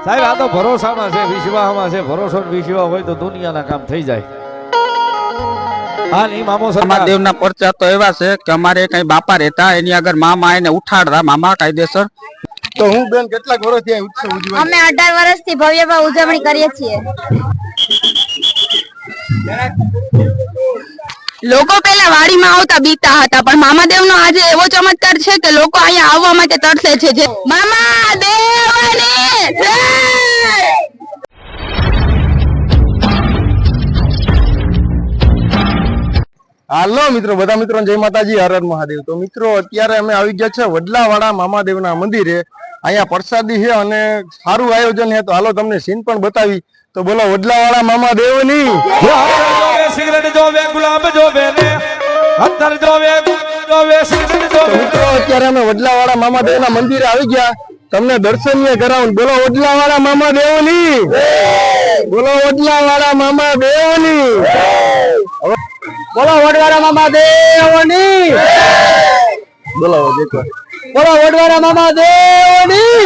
સાહેબ આ તો ભરોસામાં છે, વિશ્વાસમાં છે. ભરોસો ને વિશ્વાસ હોય તો દુનિયાના કામ થઈ જાય. હા ની મામો સરકાર દેવના પરચા તો એવા છે કે અમારે કઈ બાપા રહેતા એની આગળ મામા એને ઉઠાડતા મામા કાયદેસર. તો હું બેન કેટલાક વર્ષથી આ ઉત્સવ ઉજવાય? અમે 18 વર્ષથી ભવ્યમાં ઉજવણી કરીએ છીએ. લોકો પેલા વાડીમાં આવતા બીતા હતા, પણ મામાદેવનો આજે એવો ચમત્કાર છે કે લોકો અહીંયા આવવા માટે તરસે છે. મામાદેવની જય! હાલો મિત્રો, બધા મિત્રો જય માતાજી, હર હર મહાદેવ. તો મિત્રો અત્યારે અમે આવી ગયા છે વડલાવાડા મામાદેવના મંદિરે. અહીંયા પ્રસાદી છે અને સારું આયોજન છે. તો હાલો તમને સીન પણ બતાવી. તો બોલો વડલાવાડા મામાદેવની સિગરેટ જોવે, ગુલાબ જોવે ને અત્તર જોવે, જોવે સિગરેટ જોવે. મિત્રો અત્યારે અમે વડલાવાડા મામાદેવના મંદિરે આવી ગયા. તમને દર્શનીય કરાવું. બોલો વડલાવાડા મામાદેવની, બોલો વડલાવાડા મામાદેવની, બોલો વડવાડા મામાદેવની, બોલો બોલો વડવાડા મામાદેવની.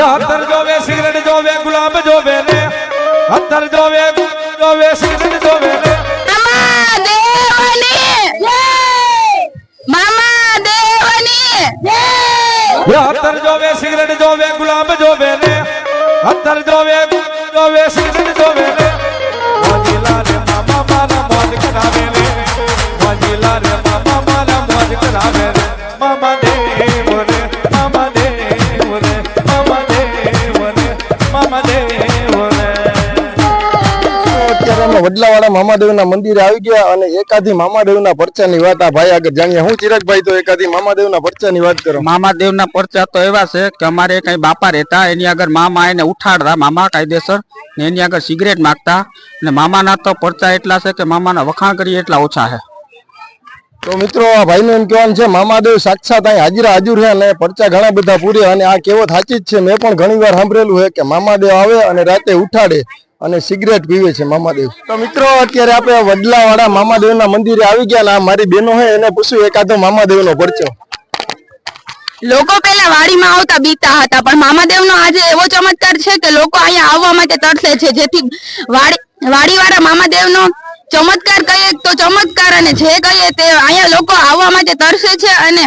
અત્તર જોવે, સિગરેટ જોવે, ગુલાબ જોવે ને અત્તર જોવે, જોવે સિગરેટ જોવે ને. અત્તર જોવે, સિગરેટ જોવે, ગુલાબ જોવે ને અત્તર જોવે, જોવે સિગરેટ જોવે ને. મોજીલા રે મામા મારા મોજ કરાવે રે, મોજીલા રે મામા મારા મોજ કરાવે રે. મામા દેવ રે, મામા દેવ રે, મામા દેવ રે, મામા દેવ રે. અત્યારે અમે વડલાવાડા મામાદેવના મંદિરે આવી ગયા અને એકાદી મામાદેવના પરચાની વાત આ ભાઈ આગળ જાણીએ. હું ચિરાગભાઈ, તો એકાદી મામાદેવના પરચાની વાત કરો. મામા દેવના પરચા તો એવા છે કે અમારે કઈ બાપા રહેતા એની આગળ મામા એને ઉઠાડતા મામા કાયદેસર ને એની આગળ સિગરેટ માગતા. અને મામાના તો પરચા એટલા છે કે મામાના વખાણ કરીએ એટલા ઓછા છે. તો મિત્રો આ ભાઈનું એમ કહેવાનું છે મામાદેવ સાક્ષાત અહીં હાજરા હાજર છે અને પરચા ઘણા બધા પૂરે. અને આ કહેવત સાચી જ છે. મેં પણ ઘણી વાર સાંભળેલું છે કે મામાદેવ આવે અને રાતે ઉઠાડે અને સિગરેટ પીવે છે મામાદેવ. તો મિત્રો અત્યારે આપણે વડલાવાડા મામાદેવના મંદિરે આવી ગયા. અને આ મારી બહેનો છે એને પૂછ્યું એકાદો મામાદેવનો પરચો. લોકો પેલા વાડીમાં આવતા બીતા હતા, પણ મામાદેવનો આજે એવો ચમત્કાર છે કે લોકો અહીંયા આવવા માટે તરસે છે. જેથી વાડીવાળા મામાદેવનો ચમત્કાર કહીએ તો ચમત્કાર, અને જે કહીએ તે અહીંયા લોકો આવવા માટે તરસે છે. અને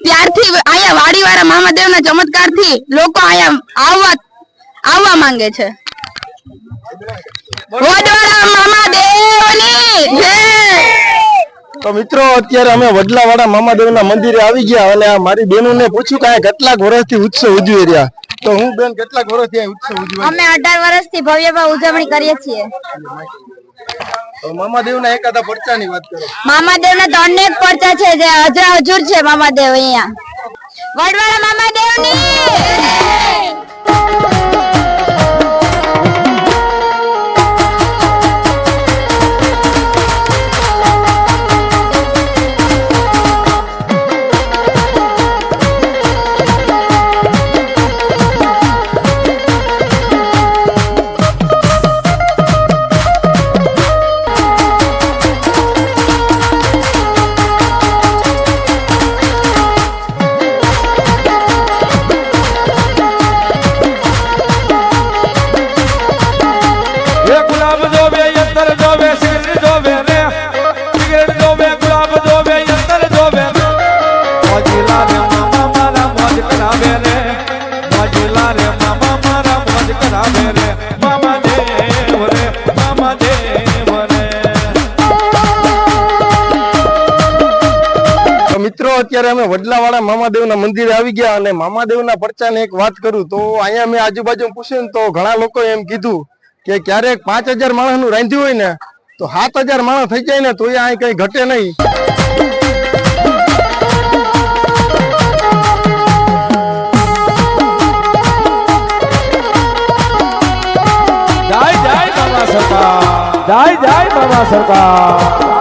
ત્યારથી અહીંયા વાડીવાળા મામાદેવના ચમત્કારથી લોકો અહીંયા આવવા માંગે છે. વડવાડા મામાદેવની જય! તો મિત્રો અત્યારે અમે વડલાવાડા મામાદેવના મંદિરે આવી ગયા અને આ મારી બહેનોને પૂછ્યું કે કેટલાક વર્ષથી ઉત્સવ ઉજવી રહ્યા. તો હું બેન કેટલાક વર્ષથી આ ઉત્સવ ઉજવાય? અમે 18 વર્ષથી ભવ્યમાં ઉજવણી કરીએ છીએ. તો મામાદેવના એકાદા પરચાની વાત કરો. મામાદેવના તો અનેક પરચા છે, જે હાજરા હજુર છે. મામાદેવ અહીંયા વડવાડા મામાદેવની અત્યારે અમે વડલાવાડા મામાદેવના મંદિરે આવી ગયા અને મામાદેવના પરચાને એક વાત કરું તો અહીંયા મેં આજુબાજુ પૂછ્યું તો ઘણા લોકો એમ કીધું કે ક્યારેક 5000 માણસનું રાંધ્યું હોય ને તો 7000 માણસ થઈ જાય ને તો અહીં કઈ ઘટે નહીં. જય જય બાબા સરકાર, જય જય બાબા સરકાર.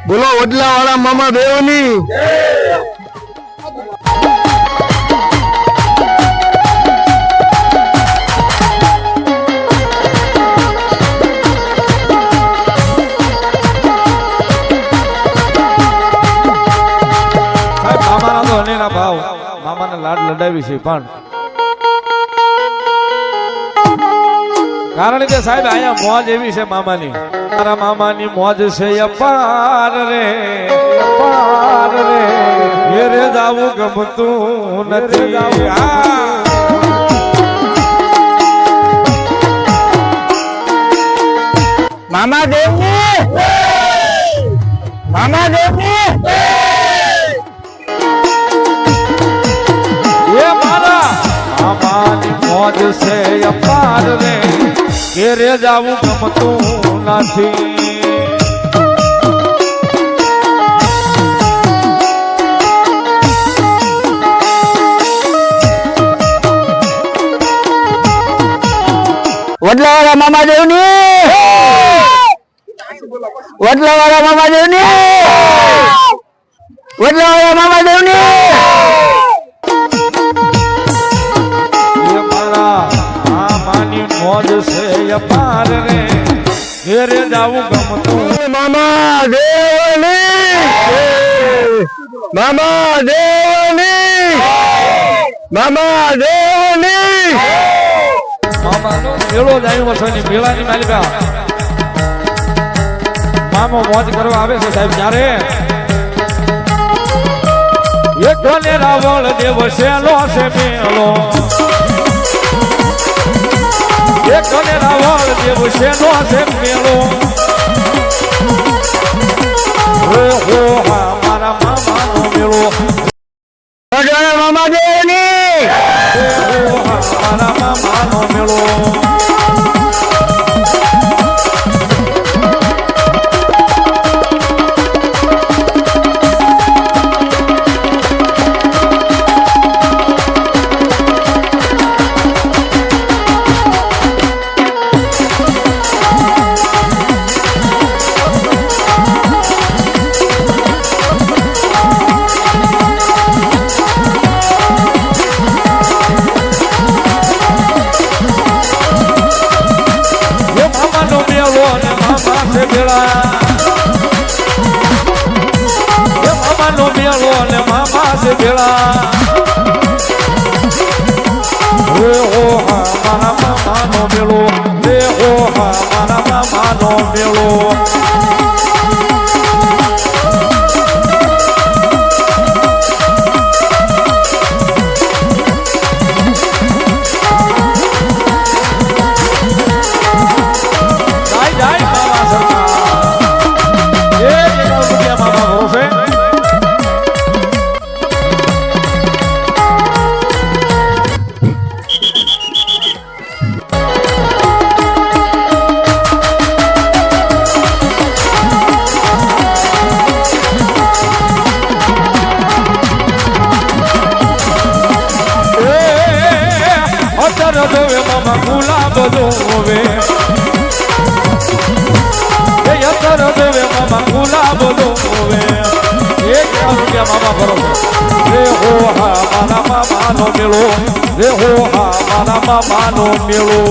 બોલો વડલાવાડા મામાદેવની. મામાને લાડ લડાવી છે પણ કારણ કે સાહેબ અહીંયા મોજ એવી છે મામાની, મારા મામાની મોજ છે અપાર રે અપાર રે, ઘેરે જાવું ગમતું નથી. મામા દેવની મામા દેવની એ મારા મામાની મોજ છે અપાર રે, ઘેરે જાવું ગમતું નથી. વડલાવાળા મામા દેવની વડલાવાળા મામા દેવની વડલાવાળા મામા દેવની. એ મારા મામાની મોજ છે અપાર રે, ઘેરે જાવું ગમતું. મામા દેવની મામા દેવની મામા દેવની. મામાનો મેળો જ આવ્યો વર્ષોની મેળાની માલિકા મામો મોજ કરવા આવે છે સાહેબ. જ્યારે એક કોને રાવળ દેવ શેલો છે મેળો, એક કોને રાવળ દેવ શેલો છે મેળો. હો હા મારા મામાનો મેળો, વડલાવાળા મામા દેવની હો હા મારા મામાનો મેળો. મામાનો મેળો ને મામા છે ભેળા. રે હો હા મારા મામાનો મેળો, રે હો હા મારા મામાનો મેળો. જાય મામા સરકાર મામા ભરોસે. અતર જોવે મામા ગુલાબ જોવે, અતર જોવે મામા ગુલાબ જોવે. એક રૂપિયા મામા ભરોસે. રે હો હા મારા મામાનો મેળો, રે હો હા મારા મામાનો મેળો.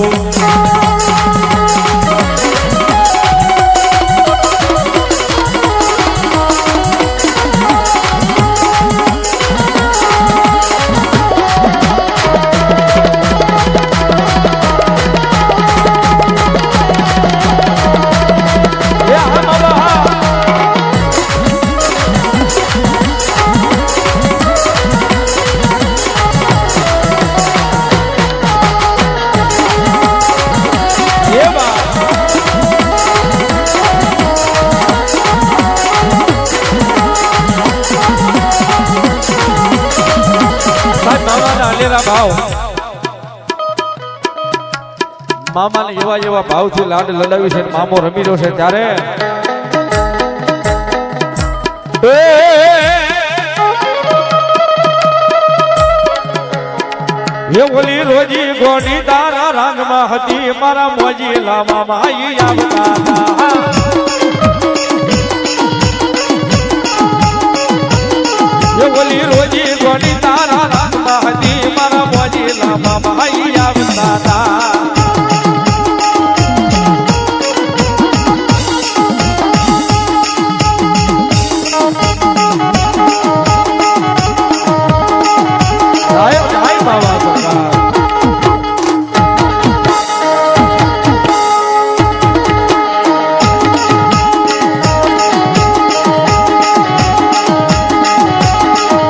મામાને એવા એવા ભાવથી લાડ લડાવી છે, મામો રમી રહ્યો છે. ત્યારે એ ઓલી રોજી ગોડી તારા રંગમાં હતી, મારા મોજી લામા માઈ આવતા હતા. એ ઓલી રોજી ગોડી તારા રંગમાં હતી, મારા મોજી લામા માઈ આવતા હતા.